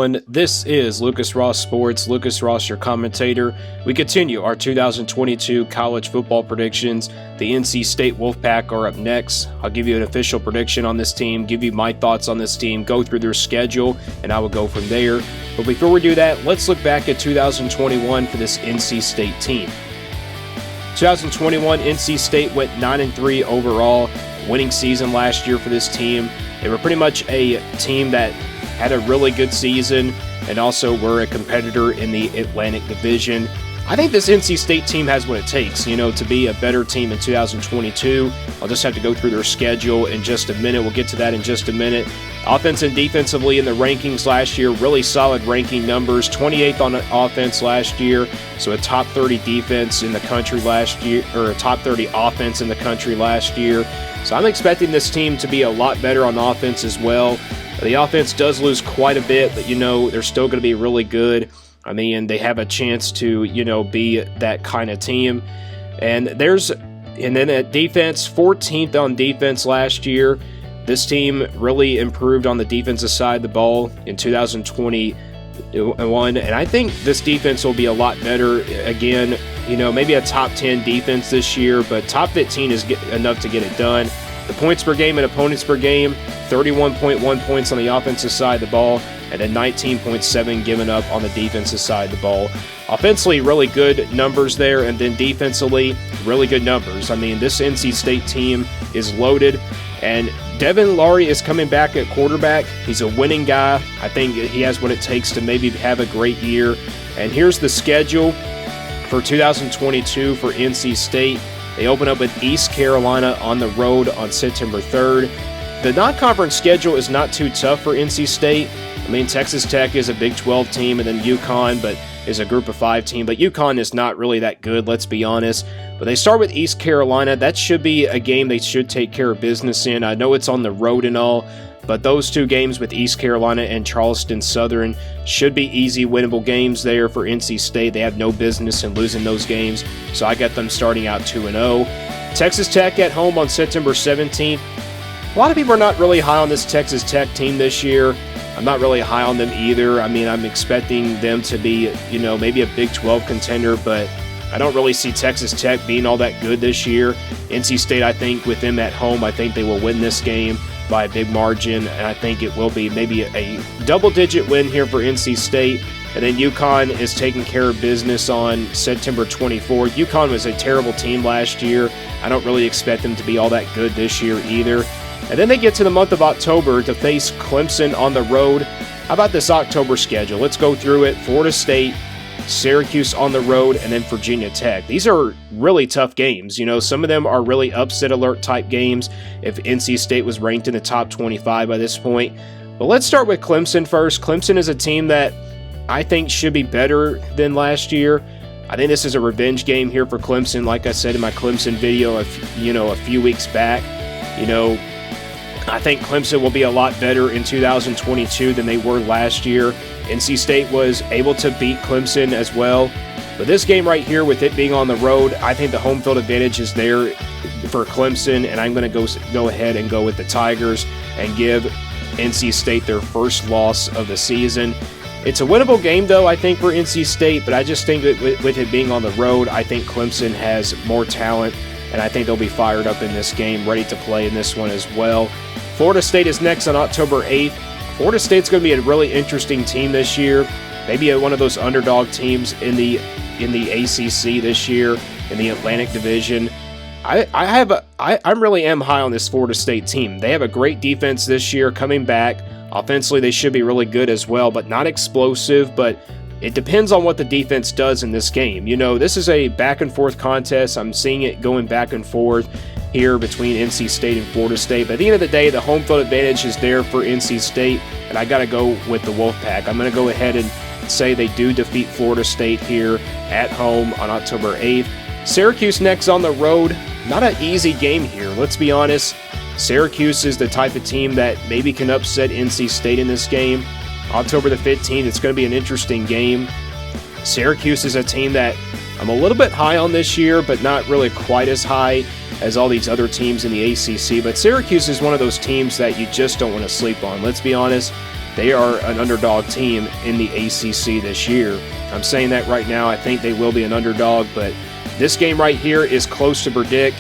everyone. This is Lucas Ross Sports. Lucas Ross, your commentator. We continue our 2022 college football predictions. The NC State Wolfpack are up next. I'll give you an official prediction on this team, give you my thoughts on this team, go through their schedule, and I will go from there. But before we do that, let's look back at 2021 for this NC State team. 2021, NC State went 9-3 overall, winning season last year for this team. They were pretty much a team that had a really good season and also were a competitor in the Atlantic Division. I think this NC State team has what it takes, to be a better team in 2022. I'll just have to go through their schedule in just a minute. We'll get to that in just a minute. Offense and defensively in the rankings last year, really solid ranking numbers. 28th on offense last year, so a top 30 defense in the country last year, or a top 30 offense in the country last year. So I'm expecting this team to be a lot better on offense as well. The offense does lose quite a bit, but they're still going to be really good. I mean, they have a chance to, be that kind of team. And then at defense, 14th on defense last year. This team really improved on the defensive side of the ball in 2021. And I think this defense will be a lot better. Again, maybe a top 10 defense this year, but top 15 is enough to get it done. The points per game and opponents per game, 31.1 points on the offensive side of the ball, and then 19.7 given up on the defensive side of the ball. Offensively, really good numbers there, and then defensively, really good numbers. I mean, this NC State team is loaded, and Devin Laurie is coming back at quarterback. He's a winning guy. I think he has what it takes to maybe have a great year. And here's the schedule for 2022 for NC State. They open up with East Carolina on the road on September 3rd. The non-conference schedule is not too tough for NC State. I mean, Texas Tech is a Big 12 team, and then UConn, but is a Group of 5 team. But UConn is not really that good, let's be honest. But they start with East Carolina. That should be a game they should take care of business in. I know it's on the road and all, but those two games with East Carolina and Charleston Southern should be easy, winnable games there for NC State. They have no business in losing those games, so I got them starting out 2-0. Texas Tech at home on September 17th. A lot of people are not really high on this Texas Tech team this year. I'm not really high on them either. I mean, I'm expecting them to be, maybe a Big 12 contender, but I don't really see Texas Tech being all that good this year. NC State, I think, with them at home, I think they will win this game by a big margin, and I think it will be maybe a double-digit win here for NC State. And then UConn is taking care of business on September 24th. UConn was a terrible team last year. I don't really expect them to be all that good this year either. And then they get to the month of October to face Clemson on the road. How about this October schedule? Let's go through it. Florida State, Syracuse on the road, and then Virginia Tech. These are really tough games. Some of them are really upset alert type games if NC State was ranked in the top 25 by this point. But let's start with Clemson first. Clemson is a team that I think should be better than last year. I think this is a revenge game here for Clemson. Like I said in my Clemson video a few weeks back, I think Clemson will be a lot better in 2022 than they were last year. NC State was able to beat Clemson as well. But this game right here, with it being on the road, I think the home field advantage is there for Clemson, and I'm going to go ahead and go with the Tigers and give NC State their first loss of the season. It's a winnable game, though, I think, for NC State, but I just think that with it being on the road, I think Clemson has more talent, and I think they'll be fired up in this game, ready to play in this one as well. Florida State is next on October 8th. Florida State's going to be a really interesting team this year. Maybe one of those underdog teams in the ACC this year, in the Atlantic Division. I really am high on this Florida State team. They have a great defense this year coming back. Offensively, they should be really good as well, but not explosive. But it depends on what the defense does in this game. This is a back-and-forth contest. I'm seeing it going back and forth here between NC State and Florida State. But at the end of the day, the home field advantage is there for NC State, and I got to go with the Wolfpack. I'm going to go ahead and say they do defeat Florida State here at home on October 8th. Syracuse next on the road. Not an easy game here, let's be honest. Syracuse is the type of team that maybe can upset NC State in this game. October the 15th, it's going to be an interesting game. Syracuse is a team that I'm a little bit high on this year, but not really quite as high as all these other teams in the ACC. But Syracuse is one of those teams that you just don't want to sleep on. Let's be honest. they are an underdog team in the ACC this year. I'm saying that right now. I think they will be an underdog, but this game right here is close to predict.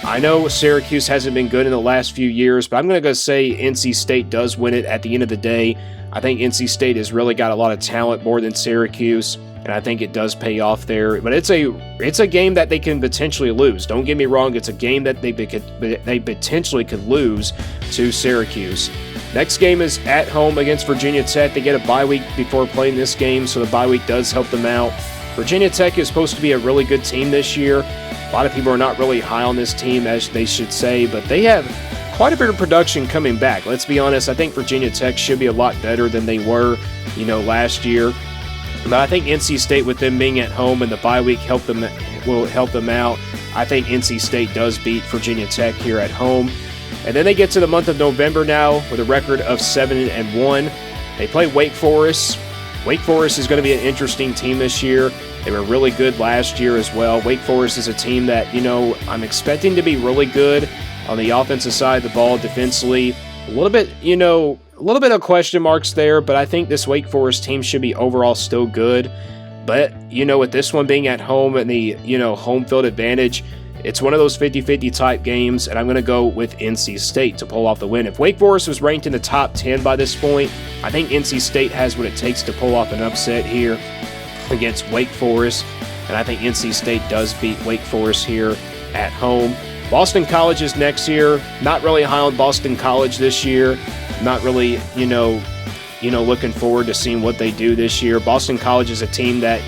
I know Syracuse hasn't been good in the last few years, but I'm going to go say NC State does win it at the end of the day. I think NC State has really got a lot of talent more than Syracuse, and I think it does pay off there. But it's a game that they can potentially lose. Don't get me wrong, it's a game that they potentially could lose to Syracuse. Next game is at home against Virginia Tech. They get a bye week before playing this game, so the bye week does help them out. Virginia Tech is supposed to be a really good team this year. A lot of people are not really high on this team, as they should say, but they have quite a bit of production coming back. Let's be honest, I think Virginia Tech should be a lot better than they were, last year. But I think NC State, with them being at home and the bye week will help them out. I think NC State does beat Virginia Tech here at home. And then they get to the month of November now with a record of 7-1. They play Wake Forest. Wake Forest is going to be an interesting team this year. They were really good last year as well. Wake Forest is a team that, I'm expecting to be really good on the offensive side of the ball defensively. A little bit of question marks there, but I think this Wake Forest team should be overall still good. But, with this one being at home and the, home field advantage, it's one of those 50-50 type games, and I'm going to go with NC State to pull off the win. If Wake Forest was ranked in the top 10 by this point, I think NC State has what it takes to pull off an upset here against Wake Forest, and I think NC State does beat Wake Forest here at home. Boston College is next year. Not really high on Boston College this year. Not really, looking forward to seeing what they do this year. Boston College is a team that,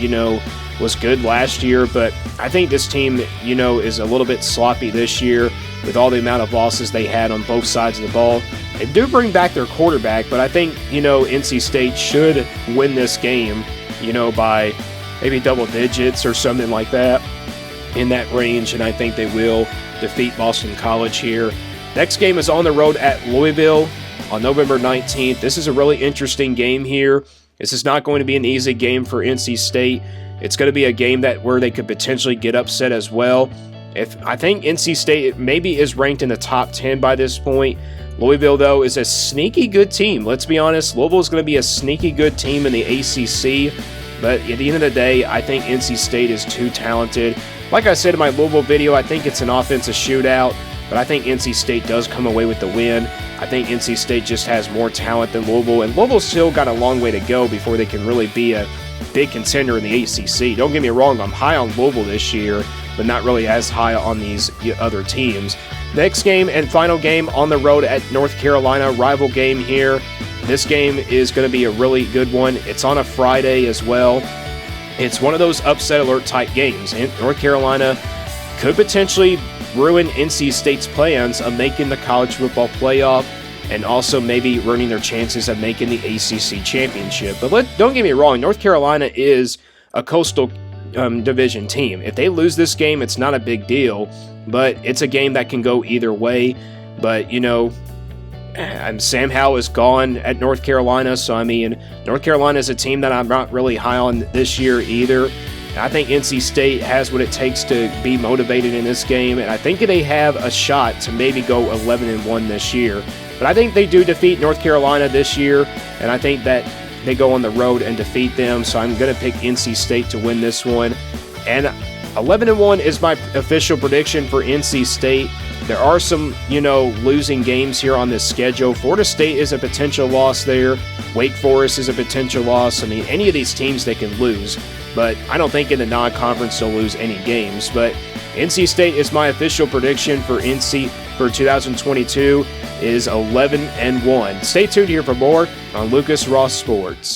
was good last year, but I think this team, is a little bit sloppy this year with all the amount of losses they had on both sides of the ball. They do bring back their quarterback, but I think, NC State should win this game, by maybe double digits or something like that, in that range, and I think they will defeat Boston College here. Next game is on the road at Louisville on November 19th. This is a really interesting game here. This is not going to be an easy game for NC State. It's going to be a game where they could potentially get upset as well. I think NC State maybe is ranked in the top 10 by this point. Louisville, though, is a sneaky good team. Let's be honest, Louisville is going to be a sneaky good team in the ACC. But at the end of the day, I think NC State is too talented. Like I said in my Louisville video, I think it's an offensive shootout, but I think NC State does come away with the win. I think NC State just has more talent than Louisville, and Louisville's still got a long way to go before they can really be a big contender in the ACC. Don't get me wrong, I'm high on Louisville this year, but not really as high on these other teams. Next game and final game on the road at North Carolina, rival game here. This game is going to be a really good one. It's on a Friday as well. It's one of those upset alert type games. And North Carolina could potentially ruin NC State's plans of making the college football playoff and also maybe ruining their chances of making the ACC championship. But don't get me wrong, North Carolina is a coastal division team. If they lose this game, it's not a big deal, but it's a game that can go either way. But, Sam Howell is gone at North Carolina, so North Carolina is a team that I'm not really high on this year either. I think NC State has what it takes to be motivated in this game, and I think they have a shot to maybe go 11-1 this year. But I think they do defeat North Carolina this year, and I think that they go on the road and defeat them, so I'm going to pick NC State to win this one. And 11-1 is my official prediction for NC State. There are some, losing games here on this schedule. Florida State is a potential loss there. Wake Forest is a potential loss. Any of these teams they can lose, but I don't think in the non-conference they'll lose any games. But NC State is my official prediction for NC for 2022 is 11-1. Stay tuned here for more on Lucas Ross Sports.